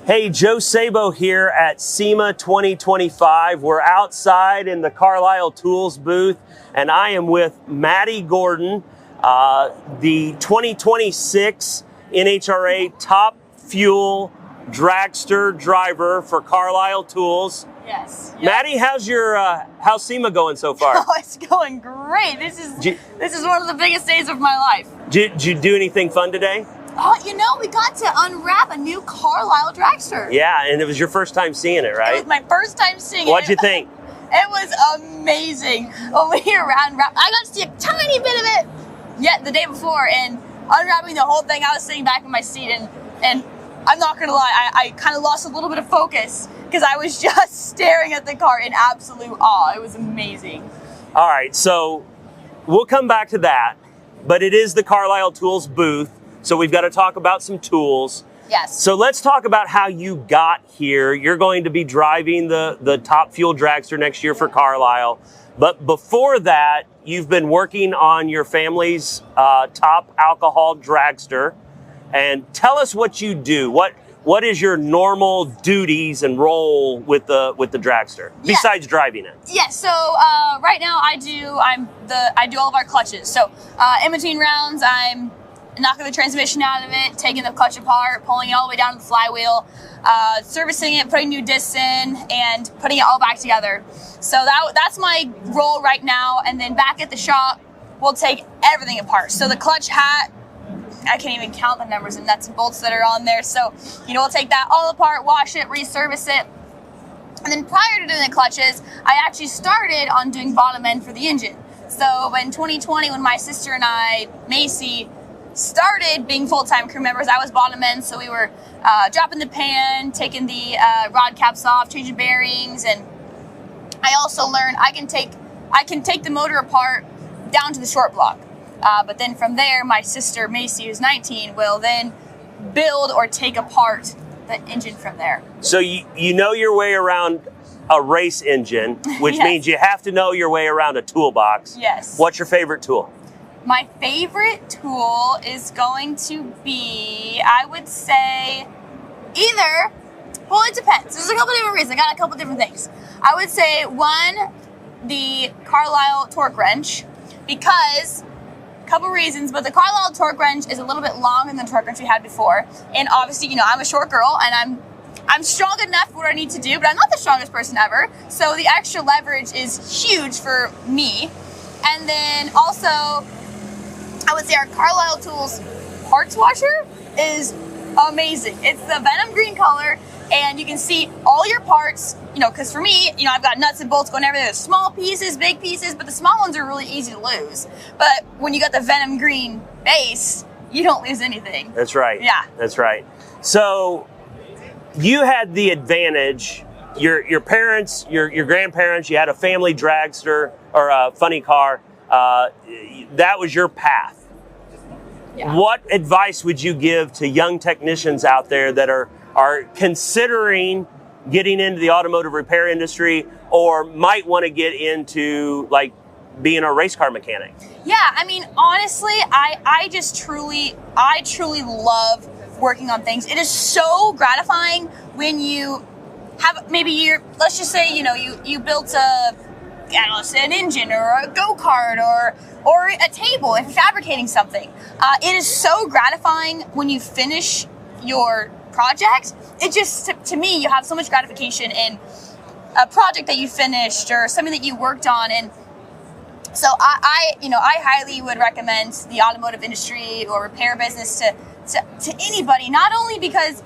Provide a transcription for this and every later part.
Hey, Joe Sabo here at SEMA 2025. We're outside in the Carlyle Tools booth, and I am with Maddi Gordon, the 2026 NHRA Top Fuel Dragster driver for Carlyle Tools. Yes. Maddi, how's SEMA going so far? Oh, it's going great. This is one of the biggest days of my life. Did you do anything fun today? Oh, we got to unwrap a new Carlyle Dragster. Yeah, and it was your first time seeing it, right? It was my first time seeing it. What'd you think? It was amazing. When we unwrapped, I got to see a tiny bit of it the day before, and unwrapping the whole thing, I was sitting back in my seat, and I'm not gonna lie, I kind of lost a little bit of focus because I was just staring at the car in absolute awe. It was amazing. All right, so we'll come back to that, but it is the Carlyle Tools booth. So we've got to talk about some tools. Yes. So let's talk about how you got here. You're going to be driving the Top Fuel Dragster next year for Carlyle. But before that, you've been working on your family's top alcohol dragster. And tell us what you do. What is your normal duties and role with the dragster besides driving it? Yes. So right now I do all of our clutches. So in between rounds, I'm knocking the transmission out of it, taking the clutch apart, pulling it all the way down to the flywheel, servicing it, putting new discs in, and putting it all back together. So that's my role right now. And then back at the shop, we'll take everything apart. So the clutch hat, I can't even count the numbers and nuts and bolts that are on there. So, we'll take that all apart, wash it, reservice it. And then prior to doing the clutches, I actually started on doing bottom end for the engine. So in 2020, when my sister and I, Macy, started being full-time crew members, I was bottom end, so we were dropping the pan, taking the rod caps off, changing bearings, and I also learned I can take the motor apart down to the short block. But then from there, my sister Macy, who's 19, will then build or take apart the engine from there. So you know your way around a race engine, which Yes. means you have to know your way around a toolbox. Yes. What's your favorite tool? My favorite tool is going to be, I would say, it depends. There's a couple different reasons. I got a couple different things. I would say, one, the Carlyle torque wrench, because, a couple reasons, but the Carlyle torque wrench is a little bit longer than the torque wrench we had before. And obviously, I'm a short girl, and I'm strong enough for what I need to do, but I'm not the strongest person ever. So the extra leverage is huge for me. And then also, I would say our Carlyle Tools parts washer is amazing. It's the Venom green color, and you can see all your parts, because for me, I've got nuts and bolts going everywhere. There's small pieces, big pieces, but the small ones are really easy to lose. But when you got the Venom green base, you don't lose anything. That's right. Yeah. That's right. So you had the advantage, your parents, your grandparents, you had a family dragster or a funny car. That was your path. Yeah. What advice would you give to young technicians out there that are considering getting into the automotive repair industry or might want to get into being a race car mechanic? Yeah, honestly, I truly love working on things. It is so gratifying when you have let's just say, you built an engine or a go-kart or a table if you're fabricating something. It is so gratifying when you finish your project. It just, to me, you have so much gratification in a project that you finished or something that you worked on. And so I highly would recommend the automotive industry or repair business to anybody, not only because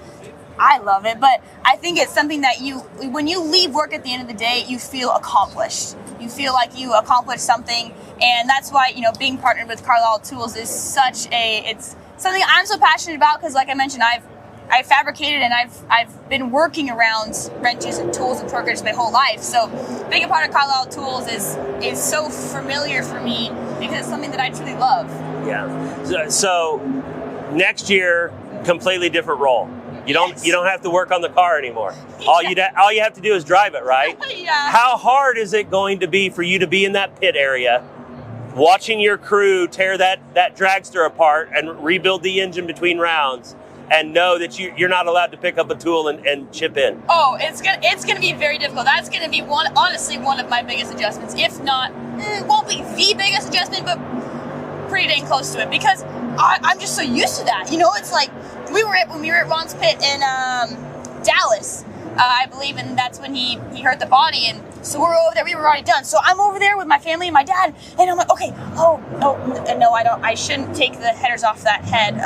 I love it, but I think it's something that when you leave work at the end of the day, you feel accomplished. You feel like you accomplished something, and that's why, being partnered with Carlyle Tools is it's something I'm so passionate about, because like I mentioned, I've fabricated and I've been working around wrenches and tools and torque wrenches my whole life. So being a part of Carlyle Tools is so familiar for me because it's something that I truly love. Yeah. So next year, completely different role. You don't have to work on the car anymore. All you have to do is drive it, right? Yeah. How hard is it going to be for you to be in that pit area, watching your crew tear that dragster apart and rebuild the engine between rounds? and know that you're not allowed to pick up a tool and chip in? Oh, it's gonna be very difficult. That's gonna be honestly one of my biggest adjustments. If not, it won't be the biggest adjustment, but pretty dang close to it, because I'm just so used to that. You know, it's like when we were at Ron's pit in Dallas, I believe, and that's when he hurt the body, and so we're over there. We were already done. So I'm over there with my family and my dad, and I'm like, okay, no, I shouldn't take the headers off that head.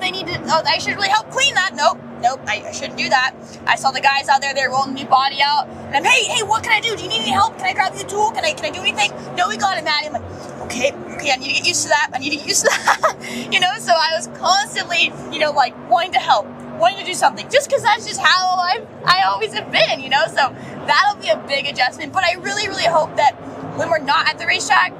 They need to. I should really help clean that. Nope, I shouldn't do that. I saw the guys out there. They're rolling the body out, and I'm, hey, what can I do? Do you need any help? Can I grab you a tool? Can I do anything? No, we got it, Maddi. I'm like, okay, I need to get used to that. You know, so I was constantly, like wanting to help, wanting to do something, just because that's just how I always have been, you know. So that'll be a big adjustment. But I really, really hope that when we're not at the racetrack,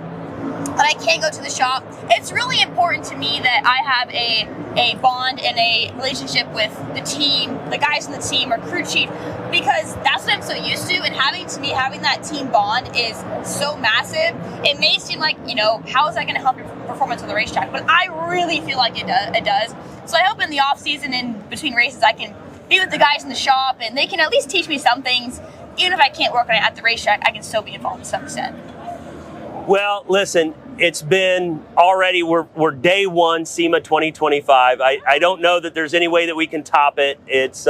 that I can go to the shop. It's really important to me that I have a bond and a relationship with the team, the guys in the team, or crew chief, because that's what I'm so used to. And having that team bond is so massive. It may seem like, how is that going to help your performance on the racetrack? But I really feel like it does. So I hope in the off season, in between races, I can be with the guys in the shop, and they can at least teach me some things. Even if I can't work on it at the racetrack, I can still be involved to some extent. Well, listen, it's been already, we're day one, SEMA 2025. I don't know that there's any way that we can top it. It's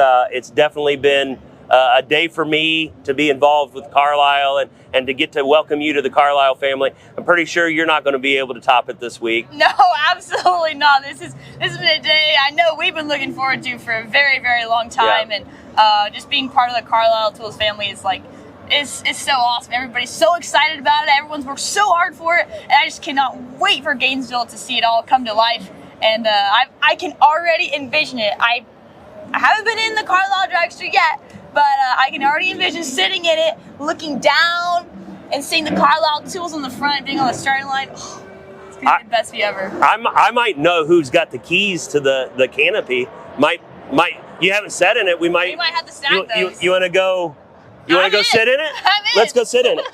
definitely been a day for me to be involved with Carlyle and to get to welcome you to the Carlyle family. I'm pretty sure you're not going to be able to top it this week. No, absolutely not. This has been a day I know we've been looking forward to for a very, very long time. Yeah. And just being part of the Carlyle Tools family is it's so awesome. Everybody's so excited about it. Everyone's worked so hard for it, and I just cannot wait for Gainesville to see it all come to life. And I can already envision it. I haven't been in the Carlyle Dragster yet, but I can already envision sitting in it, looking down, and seeing the Carlyle Tools on the front, being on the starting line. Oh, it's gonna be the best view ever. I might know who's got the keys to the canopy. Might you haven't sat in it? We might have to snag those. You want to go? You want to go sit in it? I'm in. Let's go sit in it.